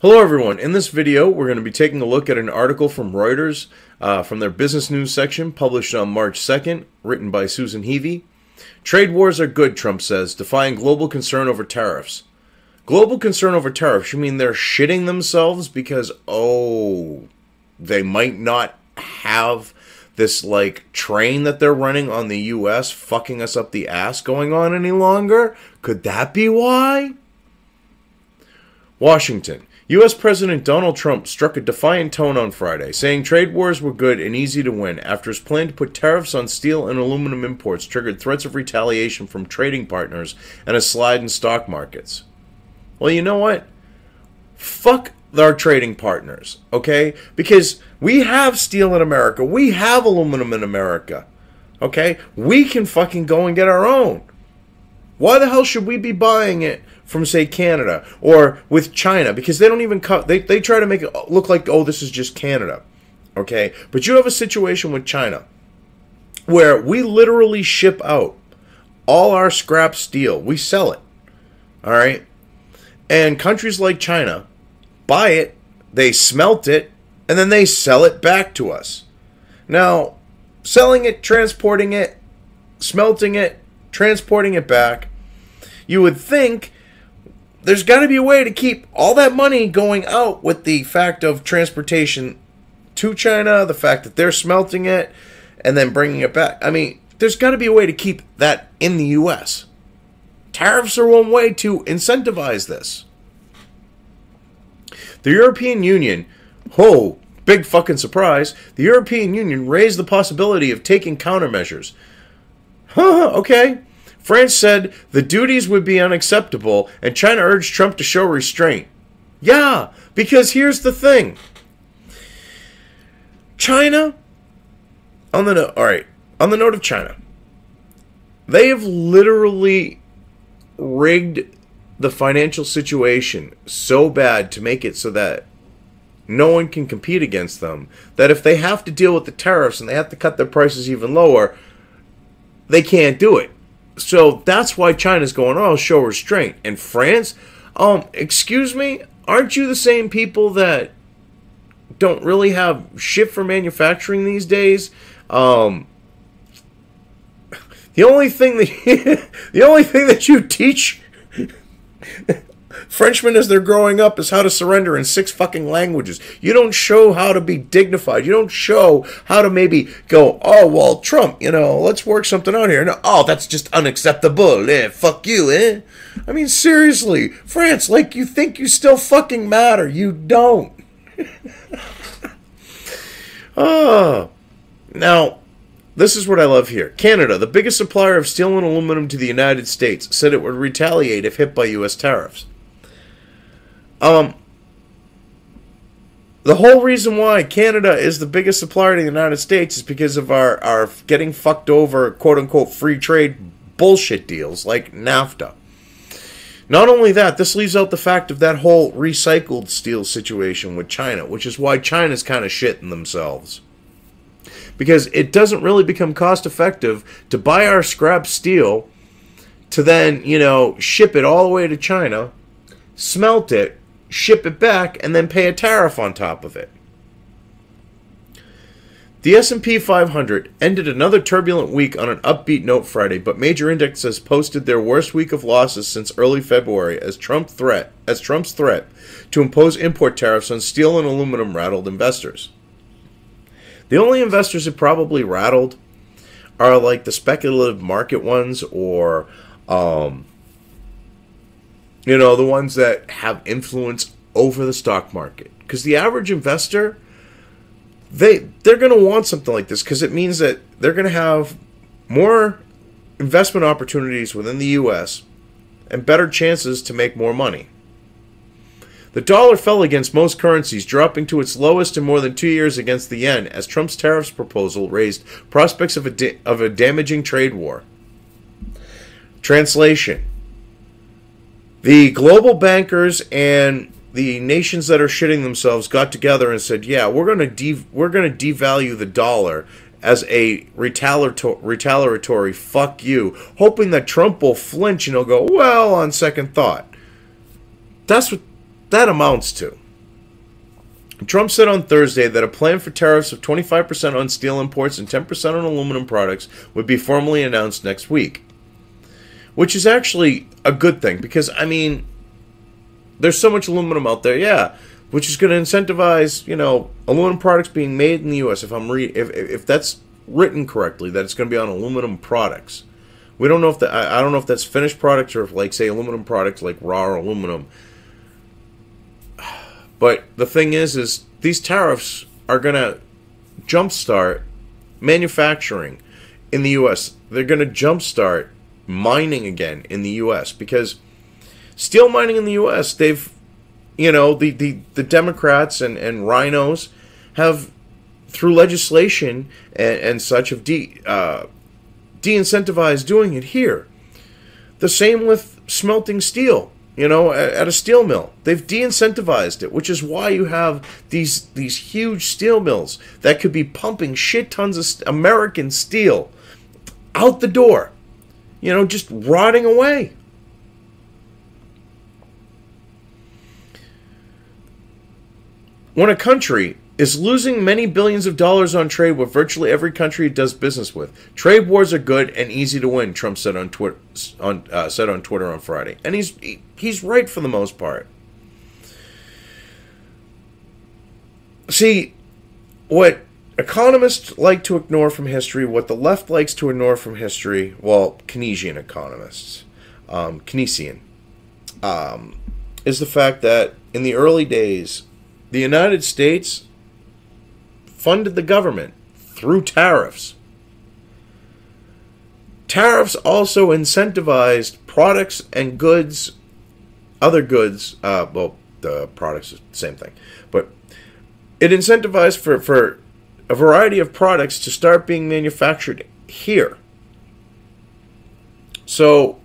Hello everyone, in this video we're going to be taking a look at an article from Reuters from their business news section published on March 2nd, written by Susan Heavey. Trade wars are good, Trump says, defying global concern over tariffs. Global concern over tariffs, you mean they're shitting themselves because, they might not have this train that they're running on the US fucking us up the ass going on any longer? Could that be why? Washington. U.S. President Donald Trump struck a defiant tone on Friday, saying trade wars were good and easy to win after his plan to put tariffs on steel and aluminum imports triggered threats of retaliation from trading partners and a slide in stock markets. Well, you know what? Fuck our trading partners, okay? Because we have steel in America. We have aluminum in America, okay? We can fucking go and get our own. Why the hell should we be buying it from, say, Canada or with China? Because they don't even they try to make it look like, oh, this is just Canada, okay? But you have a situation with China where we literally ship out all our scrap steel. We sell it, all right? And countries like China buy it, they smelt it, and then they sell it back to us. Now, selling it, transporting it, smelting it, transporting it back, you would think there's got to be a way to keep all that money going out with the fact of transportation to China, the fact that they're smelting it, and then bringing it back. I mean, there's got to be a way to keep that in the U.S. Tariffs are one way to incentivize this. The European Union, big fucking surprise, the European Union raised the possibility of taking countermeasures. Okay. France said the duties would be unacceptable, and China urged Trump to show restraint. Yeah, because here's the thing. China, on the note of China, they have literally rigged the financial situation so bad to make it so that no one can compete against them, that if they have to deal with the tariffs and they have to cut their prices even lower, they can't do it. So that's why China's going, show restraint. And France, excuse me, aren't you the same people that don't really have shit for manufacturing these days? The only thing that you teach Frenchmen as they're growing up is how to surrender in 6 fucking languages. You don't show how to be dignified. You don't show how to maybe go, Trump, let's work something out here. No, that's just unacceptable. Fuck you, I mean, seriously, France, you think you still fucking matter. You don't. Now, this is what I love here. Canada, the biggest supplier of steel and aluminum to the United States, said it would retaliate if hit by U.S. tariffs. The whole reason why Canada is the biggest supplier to the United States is because of our getting fucked over, quote-unquote, free trade bullshit deals like NAFTA. Not only that, this leaves out the fact of that whole recycled steel situation with China, which is why China's kind of shitting themselves. Because it doesn't really become cost-effective to buy our scrap steel to then, ship it all the way to China, smelt it, ship it back, and then pay a tariff on top of it. The S&P 500 ended another turbulent week on an upbeat note Friday, but major indexes posted their worst week of losses since early February as Trump's threat to impose import tariffs on steel and aluminum rattled investors. The only investors it probably rattled are the speculative market ones, or the ones that have influence over the stock market. Because the average investor, they're going to want something like this because it means that they're going to have more investment opportunities within the U.S. and better chances to make more money. The dollar fell against most currencies, dropping to its lowest in more than 2 years against the yen as Trump's tariffs proposal raised prospects of a damaging trade war. Translation. The global bankers and the nations that are shitting themselves got together and said, yeah, we're going to devalue the dollar as a retaliatory fuck you, hoping that Trump will flinch and he'll go, well, on second thought. That's what that amounts to. Trump said on Thursday that a plan for tariffs of 25% on steel imports and 10% on aluminum products would be formally announced next week. Which is actually a good thing, because, I mean, there's so much aluminum out there, yeah, which is going to incentivize, you know, aluminum products being made in the U.S. If that's written correctly, that it's going to be on aluminum products. We don't know if that. I don't know if that's finished products or if, like, say, aluminum products like raw aluminum. But the thing is these tariffs are going to jumpstart manufacturing in the U.S. They're going to jumpstart mining again in the U.S. because steel mining in the U.S., they've, you know, the Democrats and rhinos have, through legislation and such, have de-incentivized doing it here. The same with smelting steel, you know, at a steel mill. They've de-incentivized it, which is why you have these huge steel mills that could be pumping shit tons of American steel out the door. You know, just rotting away. When a country is losing many billions of dollars on trade with virtually every country it does business with, trade wars are good and easy to win, Trump said on Twitter on Friday. And he's right for the most part. See, what economists like to ignore from history, what the left likes to ignore from history, well, Keynesian economists, Keynesian, is the fact that in the early days, the United States funded the government through tariffs. Tariffs also incentivized products and goods, other goods, well, the products is the same thing, but it incentivized for a variety of products to start being manufactured here. So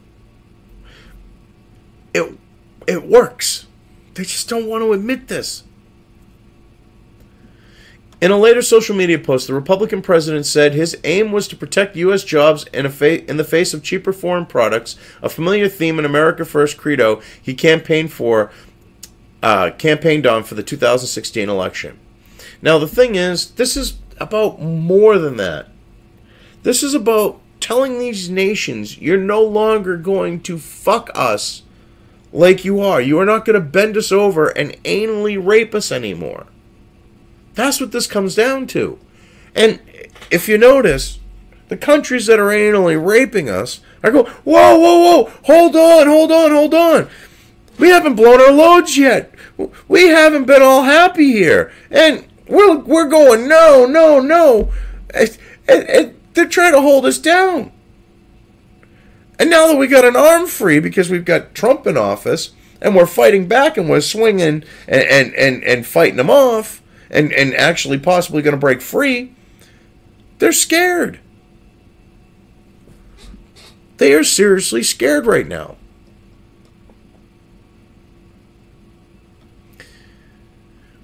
it works. They just don't want to admit this. In a later social media post, the Republican president said his aim was to protect U.S. jobs in the face of cheaper foreign products, a familiar theme in America First credo he campaigned on for the 2016 election. Now, the thing is, this is about more than that. This is about telling these nations, you're no longer going to fuck us like you are. You are not going to bend us over and anally rape us anymore. That's what this comes down to. And if you notice, the countries that are anally raping us are going, whoa, whoa, whoa, hold on. We haven't blown our loads yet. We haven't been all happy here. And we're going, no. And they're trying to hold us down. And now that we got an arm free because we've got Trump in office and we're fighting back and we're swinging and fighting them off and actually possibly going to break free, they're scared. They are seriously scared right now.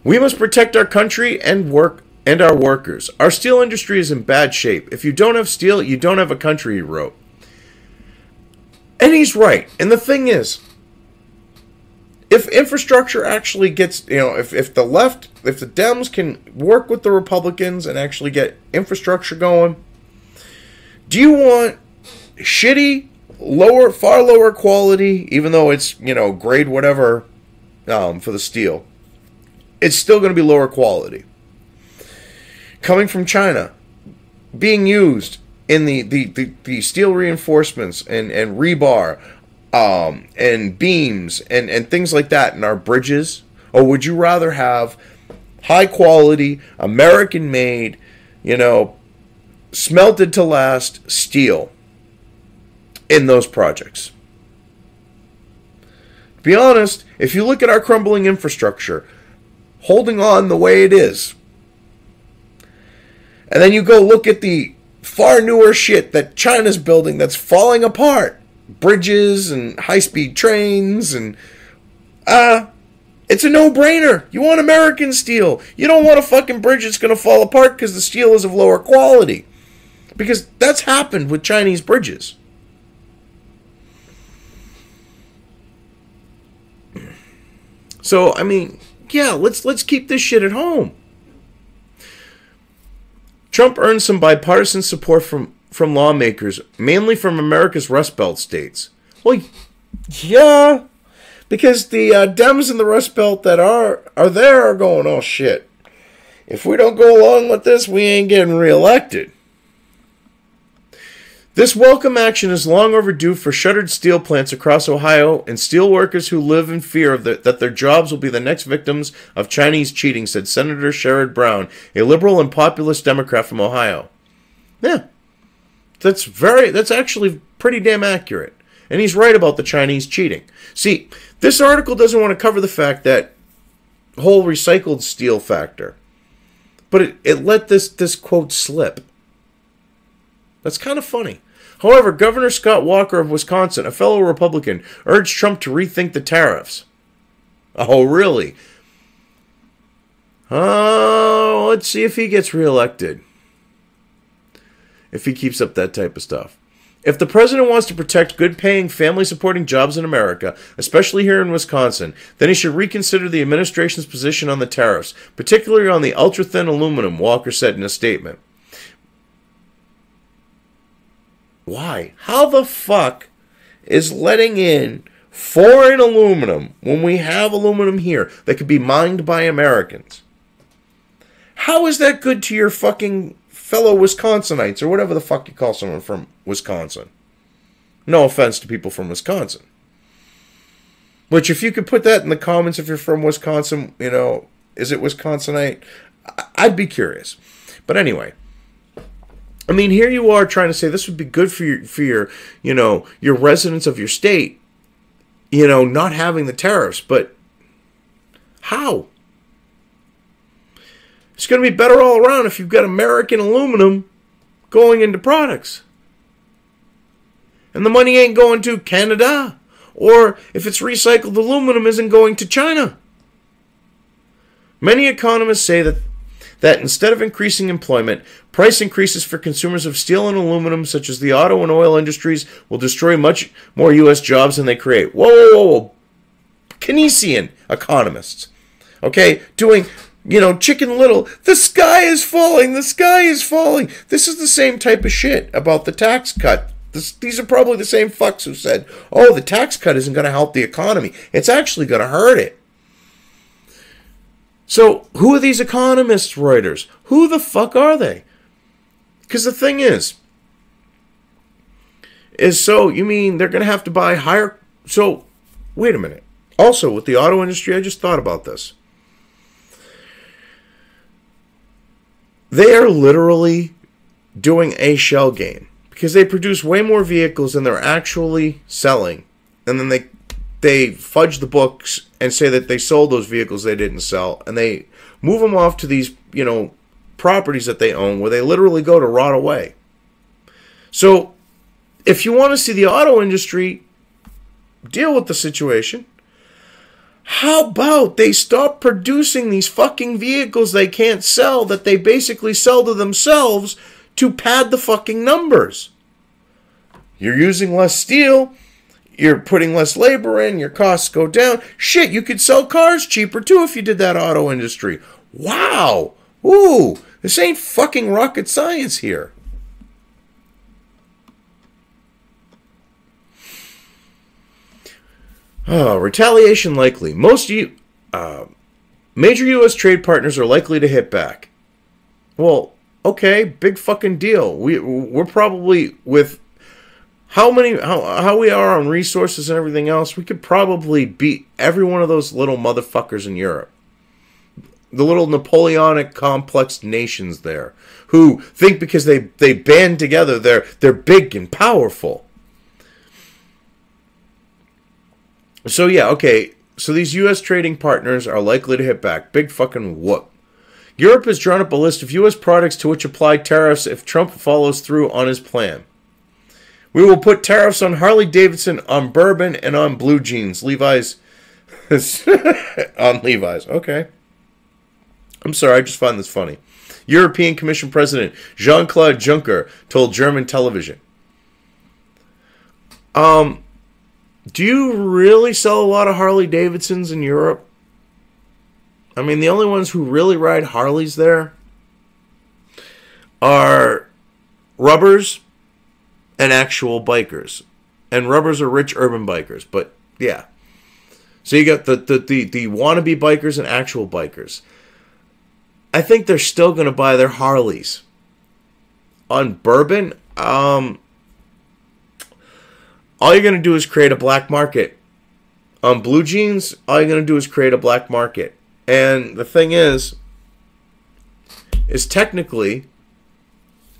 We must protect our country and our workers. Our steel industry is in bad shape. If you don't have steel, you don't have a country, he wrote. And he's right. And the thing is, if infrastructure actually gets, you know, if the Dems can work with the Republicans and actually get infrastructure going, do you want shitty, far lower quality, even though it's, you know, grade whatever for the steel? It's still going to be lower quality. Coming from China, being used in the steel reinforcements and rebar and beams and things like that in our bridges? Or would you rather have high quality, American made, you know, smelted to last steel in those projects? To be honest, if you look at our crumbling infrastructure, holding on the way it is, and then you go look at the far newer shit that China's building that's falling apart, bridges and high-speed trains, and it's a no-brainer. You want American steel. You don't want a fucking bridge that's going to fall apart because the steel is of lower quality. Because that's happened with Chinese bridges. So, I mean, fuck yeah, let's keep this shit at home. Trump earned some bipartisan support from lawmakers, mainly from America's Rust Belt states. Well, yeah, because the Dems in the Rust Belt that are there are going, oh shit, if we don't go along with this, we ain't getting reelected. This welcome action is long overdue for shuttered steel plants across Ohio and steel workers who live in fear that their jobs will be the next victims of Chinese cheating, said Senator Sherrod Brown, a liberal and populist Democrat from Ohio. Yeah, that's actually pretty damn accurate. And he's right about the Chinese cheating. See, this article doesn't want to cover the fact that whole recycled steel factor. But it let this quote slip. That's kind of funny. However, Governor Scott Walker of Wisconsin, a fellow Republican, urged Trump to rethink the tariffs. Oh, really? Oh, let's see if he gets reelected. If he keeps up that type of stuff. If the president wants to protect good-paying, family-supporting jobs in America, especially here in Wisconsin, then he should reconsider the administration's position on the tariffs, particularly on the ultra-thin aluminum, Walker said in a statement. Why? How the fuck is letting in foreign aluminum when we have aluminum here that could be mined by Americans? How is that good to your fucking fellow Wisconsinites or whatever the fuck you call someone from Wisconsin? No offense to people from Wisconsin. Which, if you could put that in the comments if you're from Wisconsin, you know, is it Wisconsinite? I'd be curious. But anyway, I mean, here you are trying to say this would be good for your you know, your residents of your state, you know, not having the tariffs. But how? It's going to be better all around if you've got American aluminum going into products. And the money ain't going to Canada. Or if it's recycled aluminum isn't going to China. Many economists say that instead of increasing employment, price increases for consumers of steel and aluminum, such as the auto and oil industries, will destroy much more U.S. jobs than they create. Whoa, whoa, whoa, whoa. Keynesian economists. Okay? Doing, you know, Chicken Little. The sky is falling. The sky is falling. This is the same type of shit about the tax cut. These are probably the same fucks who said, oh, the tax cut isn't going to help the economy. It's actually going to hurt it. So, who are these economists, Reuters? Who the fuck are they? Because the thing is so, you mean they're going to have to buy higher... So, wait a minute. Also, with the auto industry, I just thought about this. They are literally doing a shell game. Because they produce way more vehicles than they're actually selling. And then they fudge the books and say that they sold those vehicles they didn't sell. And they move them off to these, you know, properties that they own where they literally go to rot away. So, if you want to see the auto industry deal with the situation, how about they stop producing these fucking vehicles they can't sell that they basically sell to themselves to pad the fucking numbers? You're using less steel, you're putting less labor in, your costs go down. Shit, you could sell cars cheaper too if you did that auto industry. Wow. Ooh, this ain't fucking rocket science here. Oh, retaliation likely. Most major U.S. trade partners are likely to hit back. Well, okay, big fucking deal. We're probably with how we are on resources and everything else, we could probably beat every one of those little motherfuckers in Europe. The little Napoleonic complex nations there who think because they band together they're big and powerful. So yeah, okay. So these U.S. trading partners are likely to hit back. Big fucking whoop. Europe has drawn up a list of U.S. products to which apply tariffs if Trump follows through on his plan. We will put tariffs on Harley-Davidson, on bourbon, and on blue jeans. Levi's. On Levi's. Okay. I'm sorry, I just find this funny. European Commission President Jean-Claude Juncker told German television. Do you really sell a lot of Harley-Davidsons in Europe? I mean, the only ones who really ride Harleys there are rubbers and actual bikers. And rubbers are rich urban bikers, but yeah. So you got the wannabe bikers and actual bikers. I think they're still going to buy their Harleys. On bourbon, all you're going to do is create a black market. On blue jeans, all you're going to do is create a black market. And the thing is technically,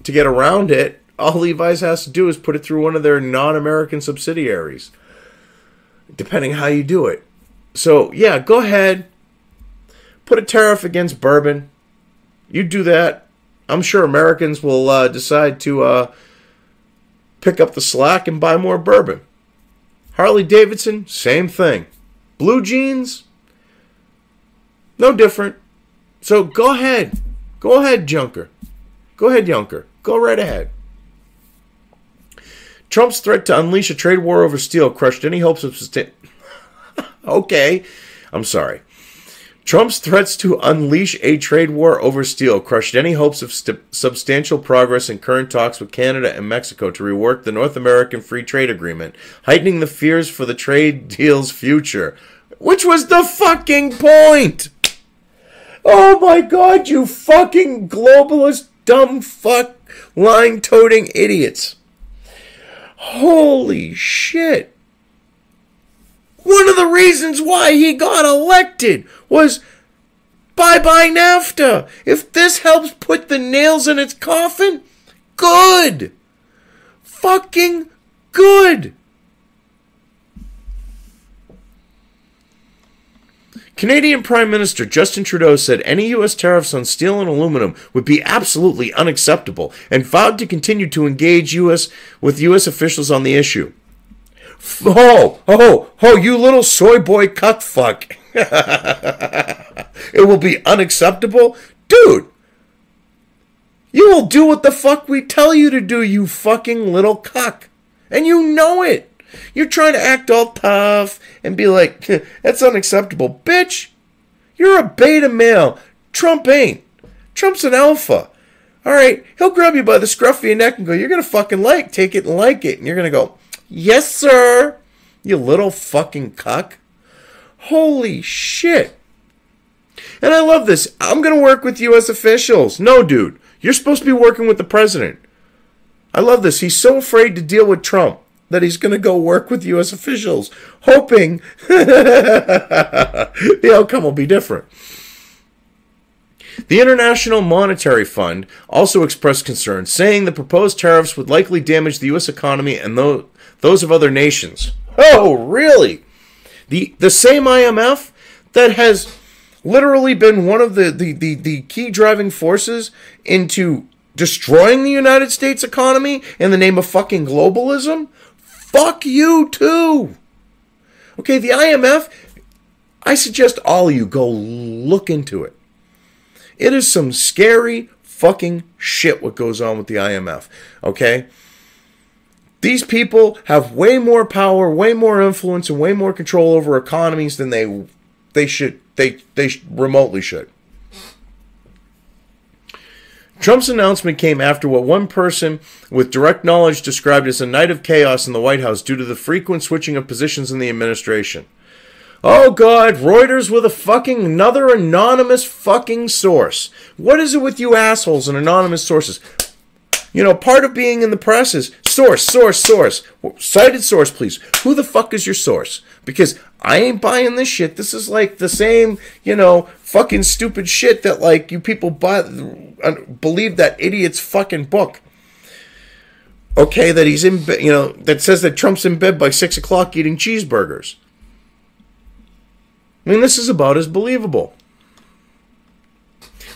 to get around it, all Levi's has to do is put it through one of their non-American subsidiaries, depending how you do it. So, yeah, go ahead. Put a tariff against bourbon. You do that. I'm sure Americans will decide to pick up the slack and buy more bourbon. Harley Davidson, same thing. Blue jeans, no different. So go ahead. Go ahead, Junker. Go ahead, Junker. Go right ahead. Trump's threat to unleash a trade war over steel crushed any hopes of Okay, I'm sorry. Trump's threats to unleash a trade war over steel crushed any hopes of substantial progress in current talks with Canada and Mexico to rework the North American Free Trade Agreement, heightening the fears for the trade deal's future. Which was the fucking point! Oh my god, you fucking globalist, dumb fuck, line-toting idiots. Holy shit. One of the reasons why he got elected was bye-bye NAFTA. If this helps put the nails in its coffin, good. Fucking good. Canadian Prime Minister Justin Trudeau said any U.S. tariffs on steel and aluminum would be absolutely unacceptable and vowed to continue to engage with U.S. officials on the issue. You little soy boy cuckfuck. It will be unacceptable? Dude, you will do what the fuck we tell you to do, you fucking little cuck. And you know it. You're trying to act all tough and be like, that's unacceptable. Bitch, you're a beta male. Trump ain't. Trump's an alpha. All right, he'll grab you by the scruff of your neck and go, you're going to fucking take it and like it. And you're going to go, yes, sir, you little fucking cuck. Holy shit. And I love this. I'm going to work with U.S. officials. No, dude. You're supposed to be working with the president. I love this. He's so afraid to deal with Trump that he's going to go work with U.S. officials, hoping the outcome will be different. The International Monetary Fund also expressed concern, saying the proposed tariffs would likely damage the U.S. economy and those of other nations. Oh, really? The same IMF that has literally been one of the key driving forces into destroying the United States economy in the name of fucking globalism? Fuck you, too. Okay, the IMF, I suggest all of you go look into it. It is some scary fucking shit what goes on with the IMF, okay? These people have way more power, way more influence, and way more control over economies than they remotely should. Trump's announcement came after what one person with direct knowledge described as a night of chaos in the White House due to the frequent switching of positions in the administration. Oh God, Reuters with another anonymous fucking source. What is it with you assholes and anonymous sources? You know, part of being in the press is source. Cited source, please. Who the fuck is your source? Because I ain't buying this shit. This is like the same, fucking stupid shit that like you people believe that idiot's fucking book. Okay, that he's in bed, that says that Trump's in bed by 6 o'clock eating cheeseburgers. I mean, this is about as believable.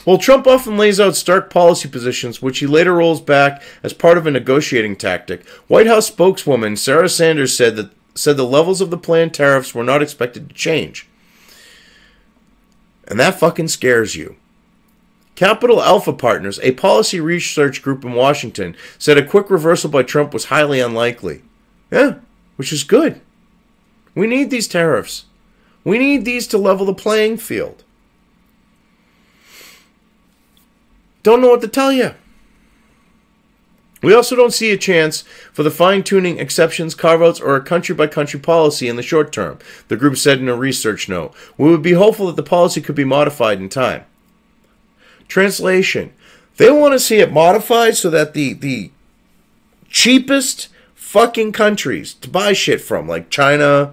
Well, Trump often lays out stark policy positions, which he later rolls back as part of a negotiating tactic. White House spokeswoman Sarah Sanders said the levels of the planned tariffs were not expected to change. And that fucking scares you. Capital Alpha Partners, a policy research group in Washington, said a quick reversal by Trump was highly unlikely. Yeah, which is good. We need these tariffs. We need these to level the playing field. Don't know what to tell you. We also don't see a chance for the fine-tuning exceptions, carve-outs, or a country-by-country policy in the short term, the group said in a research note. We would be hopeful that the policy could be modified in time. Translation. They want to see it modified so that the cheapest fucking countries to buy shit from, like China,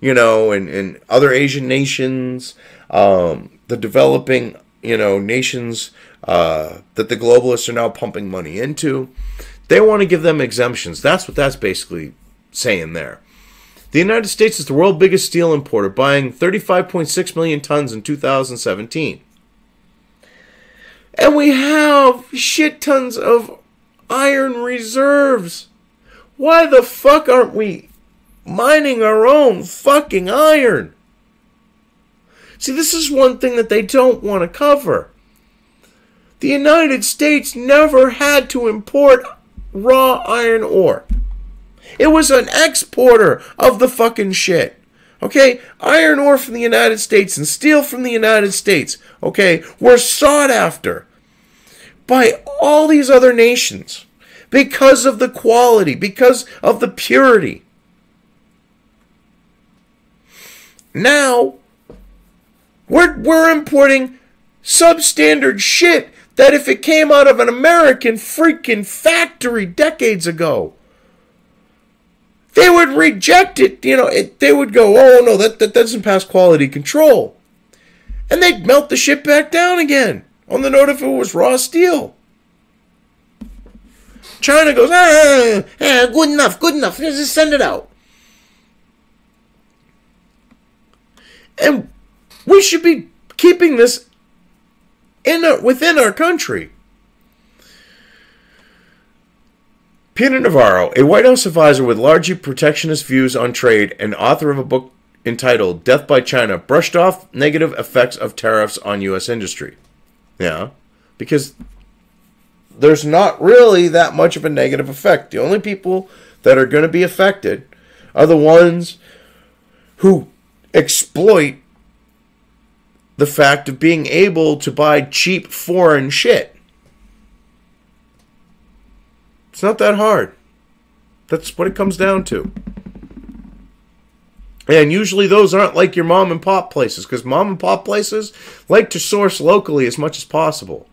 and other Asian nations, the developing, nations that the globalists are now pumping money into, they want to give them exemptions. That's what that's basically saying there. The United States is the world's biggest steel importer, buying 35.6 million tons in 2017. And we have shit tons of iron reserves. Why the fuck aren't we mining our own fucking iron? See, this is one thing that they don't want to cover. The United States never had to import raw iron ore. It was an exporter of the fucking shit. Okay? Iron ore from the United States and steel from the United States, okay, were sought after by all these other nations because of the quality, because of the purity. Now, we're importing substandard shit that if it came out of an American freaking factory decades ago, they would reject it. They would go, oh no, that doesn't pass quality control. And they'd melt the shit back down again on the note if it was raw steel. China goes, good enough, just send it out. And we should be keeping this within our country. Peter Navarro, a White House advisor with largely protectionist views on trade and author of a book entitled Death by China, brushed off negative effects of tariffs on U.S. industry. Yeah, because there's not really that much of a negative effect. The only people that are going to be affected are the ones who exploit the fact of being able to buy cheap foreign shit. It's not that hard. That's what it comes down to. And usually those aren't like your mom and pop places, because mom and pop places like to source locally as much as possible.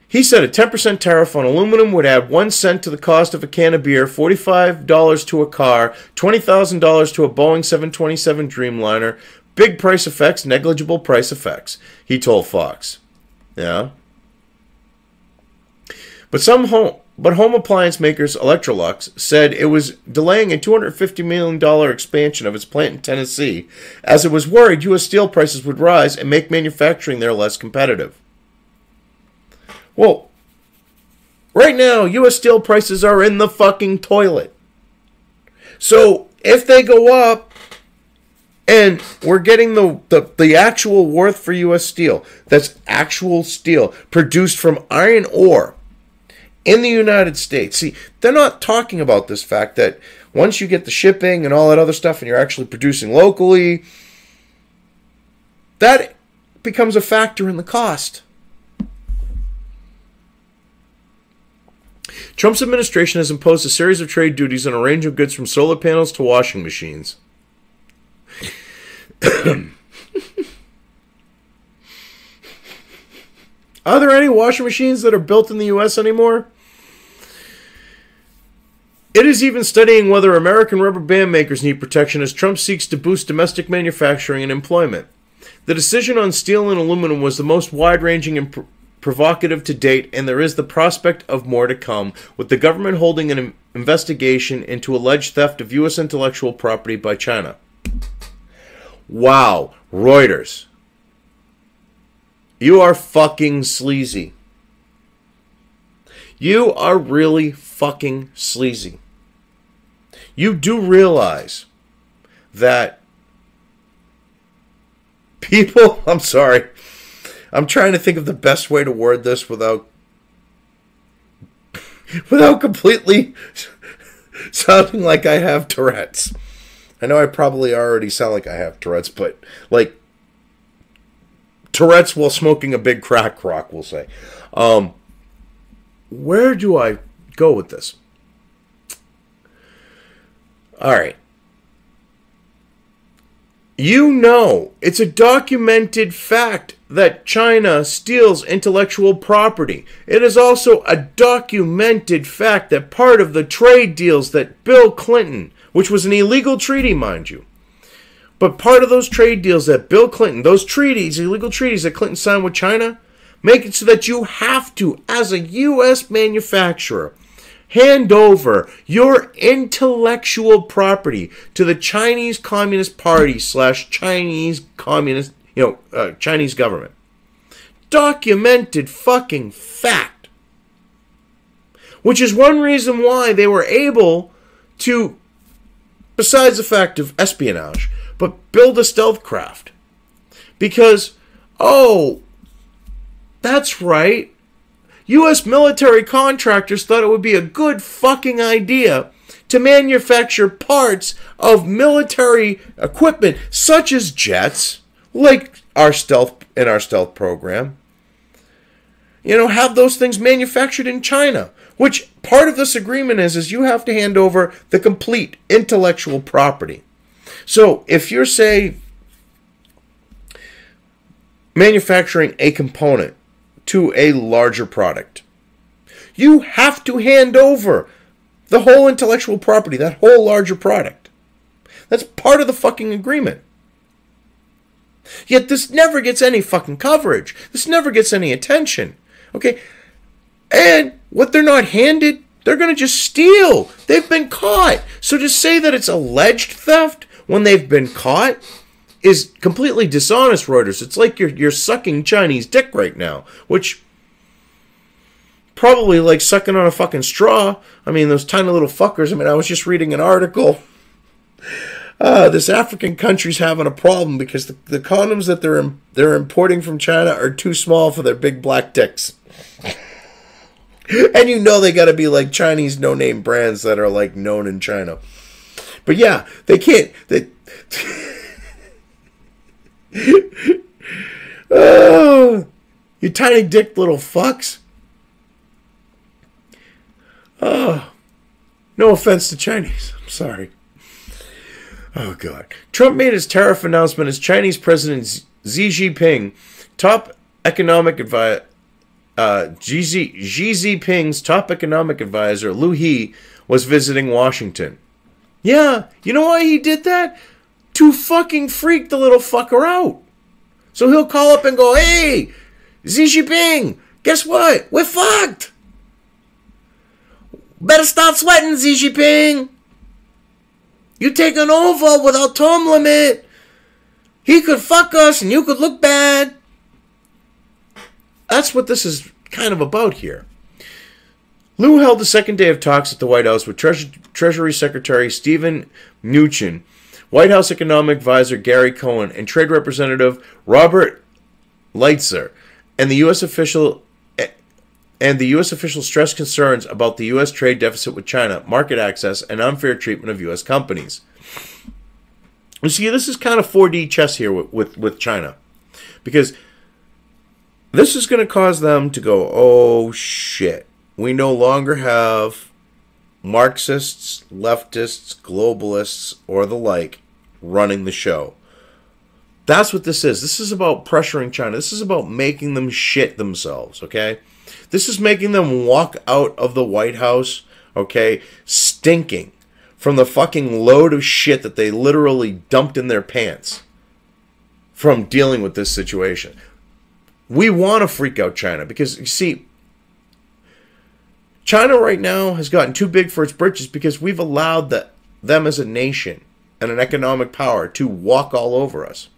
He said a 10% tariff on aluminum would add 1 cent to the cost of a can of beer, $45 to a car, $20,000 to a Boeing 727 Dreamliner. Big price effects, negligible price effects, he told Fox. Yeah. But home appliance makers Electrolux said it was delaying a $250 million expansion of its plant in Tennessee as it was worried U.S. steel prices would rise and make manufacturing there less competitive. Well, right now, U.S. steel prices are in the fucking toilet. So, if they go up, and we're getting the actual worth for U.S. steel, that's actual steel produced from iron ore in the United States. See, they're not talking about this fact that once you get the shipping and all that other stuff and you're actually producing locally, that becomes a factor in the cost. Trump's administration has imposed a series of trade duties on a range of goods from solar panels to washing machines. Are there any washing machines that are built in the U.S. anymore? It is even studying whether American rubber band makers need protection as Trump seeks to boost domestic manufacturing and employment. The decision on steel and aluminum was the most wide-ranging and provocative to date, and there is the prospect of more to come, with the government holding an investigation into alleged theft of U.S. intellectual property by China. Wow, Reuters. You are fucking sleazy. You are really fucking sleazy. You do realize that people, I'm sorry, I'm trying to think of the best way to word this without completely sounding like I have Tourette's. I know I probably already sound like I have Tourette's, but like Tourette's while smoking a big crack rock, we'll say. Where do I go with this? All right. You know, it's a documented fact that China steals intellectual property. It is also a documented fact that part of the trade deals that Bill Clinton, which was an illegal treaty, mind you, but part of those trade deals that Bill Clinton, those treaties, illegal treaties that Clinton signed with China, make it so that you have to, as a U.S. manufacturer, hand over your intellectual property to the Chinese Communist Party / Chinese Communist, Chinese government. Documented fucking fact. Which is one reason why they were able to, besides the fact of espionage, but build a stealth craft. Because, that's right. U.S. military contractors thought it would be a good fucking idea to manufacture parts of military equipment, such as jets, like our stealth program. Have those things manufactured in China. Which part of this agreement is you have to hand over the complete intellectual property. So if you're, say, manufacturing a component to a larger product, you have to hand over the whole intellectual property, that whole larger product. That's part of the fucking agreement. Yet this never gets any fucking coverage. This never gets any attention. Okay? And what they're not handed, they're going to just steal. They've been caught. So to say that it's alleged theft when they've been caught is completely dishonest, Reuters. It's like you're sucking Chinese dick right now, which probably like sucking on a fucking straw. I mean, those tiny little fuckers. I mean, I was just reading an article. This African country's having a problem because the condoms that they're importing from China are too small for their big black dicks. And they got to be like Chinese no-name brands that are like known in China. But yeah, they can't. Oh, you tiny dick little fucks. Oh, no offense to Chinese. I'm sorry. Oh, God. Trump made his tariff announcement as Chinese President Xi Jinping's top economic advisor, Liu He, was visiting Washington. Yeah, you know why he did that? To fucking freak the little fucker out. So he'll call up and go, hey, Xi Jinping, guess what? We're fucked. Better stop sweating, Xi Jinping. You taking over without term limit. He could fuck us and you could look bad. That's what this is kind of about here. Liu held the second day of talks at the White House with Treasury Secretary Steven Mnuchin, White House Economic Advisor Gary Cohn, and Trade Representative Robert Lighthizer, and the U.S. official stressed concerns about the U.S. trade deficit with China, market access, and unfair treatment of U.S. companies. You see, this is kind of 4D chess here with China, because this is going to cause them to go, oh shit, we no longer have Marxists, leftists, globalists, or the like running the show. That's what this is. This is about pressuring China. This is about making them shit themselves, okay? This is making them walk out of the White House, okay, stinking from the fucking load of shit that they literally dumped in their pants from dealing with this situation. We want to freak out China because, you see, China right now has gotten too big for its britches because we've allowed them as a nation and an economic power to walk all over us.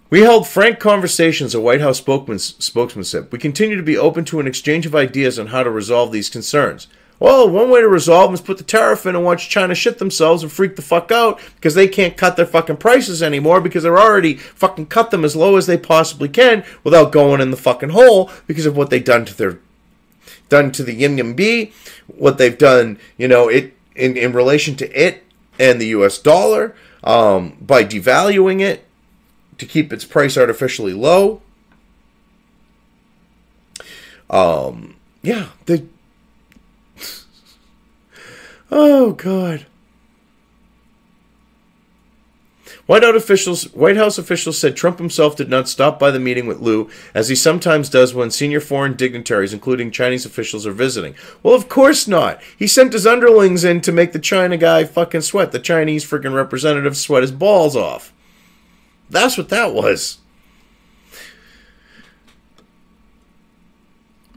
We held frank conversations, a White House spokesman said. We continue to be open to an exchange of ideas on how to resolve these concerns. Well, one way to resolve them is put the tariff in and watch China shit themselves and freak the fuck out because they can't cut their fucking prices anymore because they're already fucking cut them as low as they possibly can without going in the fucking hole because of what they've done to the yin yang B, what they've done, in relation to it and the U.S. dollar by devaluing it to keep its price artificially low. Yeah, they... Oh, God. White House officials said Trump himself did not stop by the meeting with Liu, as he sometimes does when senior foreign dignitaries, including Chinese officials, are visiting. Well, of course not. He sent his underlings in to make the China guy fucking sweat. The Chinese freaking representative sweat his balls off. That's what that was.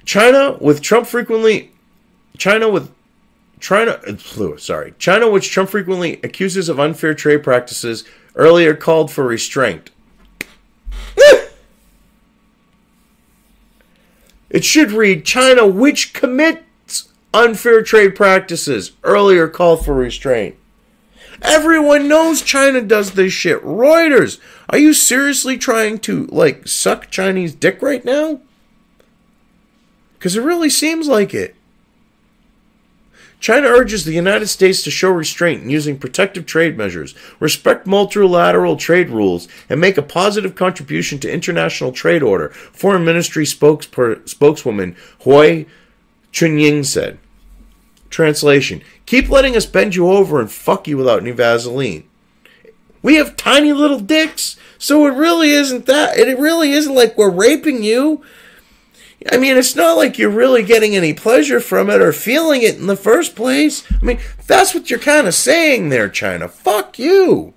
China, which Trump frequently accuses of unfair trade practices, earlier called for restraint. It should read, China, which commits unfair trade practices, earlier called for restraint. Everyone knows China does this shit. Reuters, are you seriously trying to, suck Chinese dick right now? Because it really seems like it. China urges the United States to show restraint in using protective trade measures, respect multilateral trade rules, and make a positive contribution to international trade order, Foreign Ministry spokeswoman Hui Chunying said. Translation: keep letting us bend you over and fuck you without any Vaseline. We have tiny little dicks, so it really isn't that. It really isn't like we're raping you. I mean, it's not like you're really getting any pleasure from it or feeling it in the first place. I mean, that's what you're kind of saying there, China. Fuck you.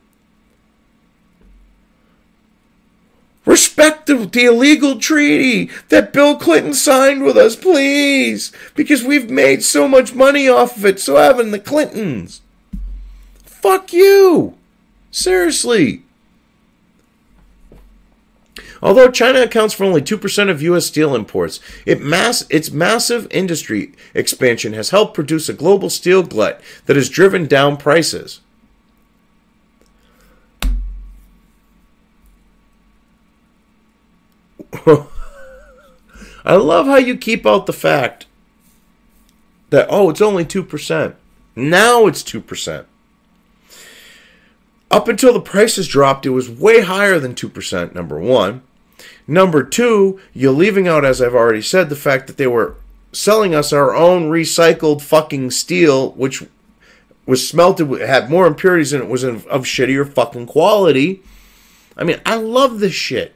Respect the illegal treaty that Bill Clinton signed with us, please. Because we've made so much money off of it, so haven't the Clintons. Fuck you. Seriously. Although China accounts for only 2% of U.S. steel imports, its massive industry expansion has helped produce a global steel glut that has driven down prices. I love how you keep out the fact that, it's only 2%. Now it's 2%. Up until the prices dropped, it was way higher than 2%, number one. Number two, you're leaving out, as I've already said, the fact that they were selling us our own recycled fucking steel, which was smelted, had more impurities in it, was of shittier fucking quality. I mean, I love this shit.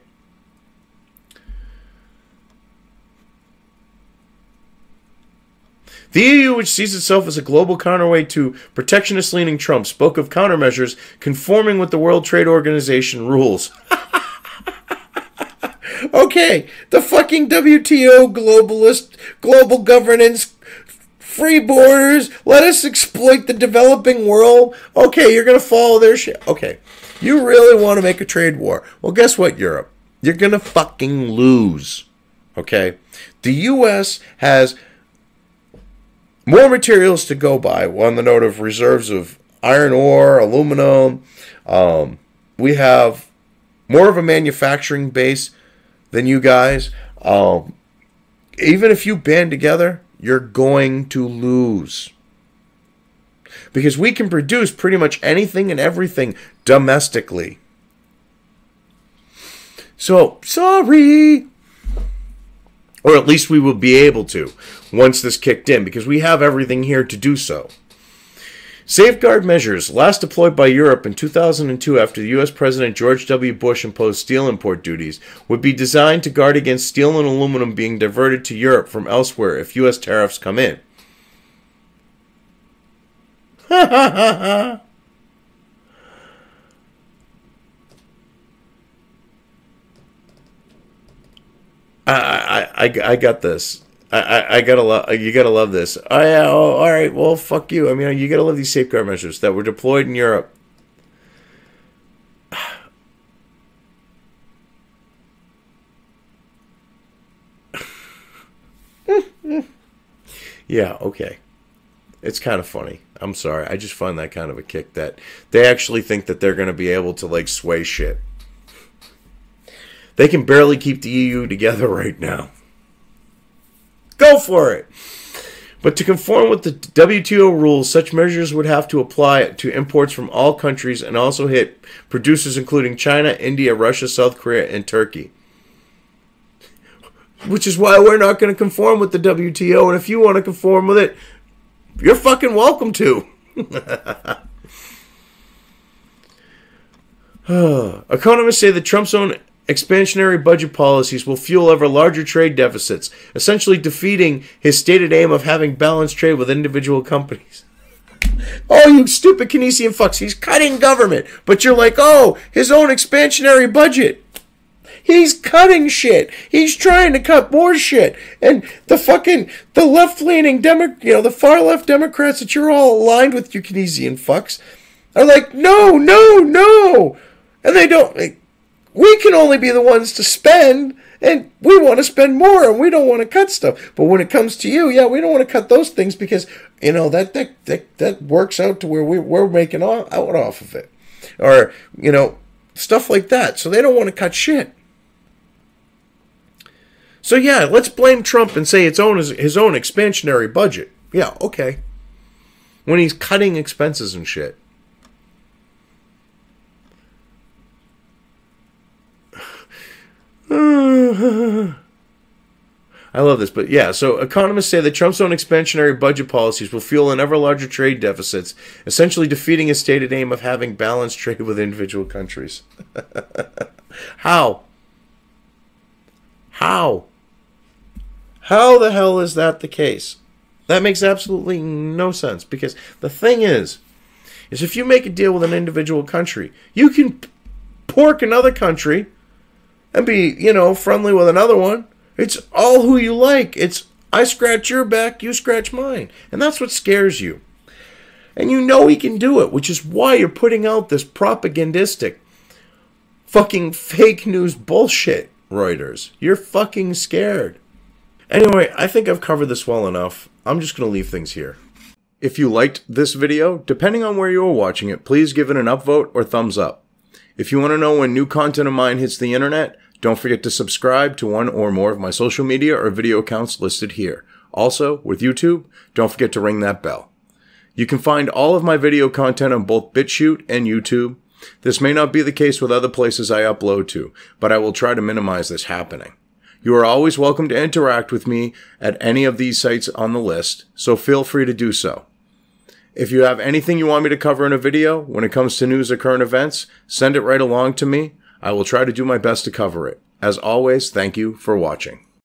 The EU, which sees itself as a global counterweight to protectionist-leaning Trump, spoke of countermeasures conforming with the World Trade Organization rules. Okay, the fucking WTO, globalist, global governance, free borders, let us exploit the developing world. Okay, you're going to follow their shit. Okay, you really want to make a trade war. Well, guess what, Europe? You're going to fucking lose. Okay? The U.S. has more materials to go by on the note of reserves of iron ore, aluminum. We have more of a manufacturing base than you guys. Even if you band together, you're going to lose. Because we can produce pretty much anything and everything domestically. So, sorry. Or at least we will be able to once this kicked in, because we have everything here to do so. Safeguard measures, last deployed by Europe in 2002 after the U.S. President George W. Bush imposed steel import duties, would be designed to guard against steel and aluminum being diverted to Europe from elsewhere if U.S. tariffs come in. Ha ha ha ha! I got this. I gotta love. You gotta love this. Oh yeah. Oh, all right. Well, fuck you. I mean, you gotta love these safeguard measures that were deployed in Europe. Yeah. Okay. It's kind of funny. I'm sorry. I just find that kind of a kick that they actually think that they're gonna be able to sway shit. They can barely keep the EU together right now. Go for it. But to conform with the WTO rules, such measures would have to apply to imports from all countries and also hit producers including China, India, Russia, South Korea, and Turkey. Which is why we're not going to conform with the WTO, and if you want to conform with it, you're fucking welcome to. Economists say that Trump's own expansionary budget policies will fuel ever larger trade deficits, essentially defeating his stated aim of having balanced trade with individual companies. Oh, you stupid Keynesian fucks, he's cutting government, but you're like, oh, his own expansionary budget. He's cutting shit. He's trying to cut more shit. And the left-leaning the far-left Democrats that you're all aligned with, you Keynesian fucks, are like, no, no, no. And they don't, we can only be the ones to spend, and we want to spend more, and we don't want to cut stuff. But when it comes to you, yeah, we don't want to cut those things because, that works out to where we're making out off of it. Or, stuff like that. So they don't want to cut shit. So yeah, let's blame Trump and say it's his own expansionary budget. Yeah, okay. When he's cutting expenses and shit. I love this, but yeah, so economists say that Trump's own expansionary budget policies will fuel an ever larger trade deficits, essentially defeating his stated aim of having balanced trade with individual countries. How? How the hell is that the case? That makes absolutely no sense, because the thing is if you make a deal with an individual country, you can pork another country and be, friendly with another one. It's all who you like. It's I scratch your back, you scratch mine. And that's what scares you. And he can do it, which is why you're putting out this propagandistic fucking fake news bullshit, Reuters. You're fucking scared. Anyway, I think I've covered this well enough. I'm just going to leave things here. If you liked this video, depending on where you are watching it, please give it an upvote or thumbs up. If you want to know when new content of mine hits the internet, don't forget to subscribe to one or more of my social media or video accounts listed here. Also, with YouTube, don't forget to ring that bell. You can find all of my video content on both BitChute and YouTube. This may not be the case with other places I upload to, but I will try to minimize this happening. You are always welcome to interact with me at any of these sites on the list, so feel free to do so. If you have anything you want me to cover in a video when it comes to news or current events, send it right along to me. I will try to do my best to cover it. As always, thank you for watching.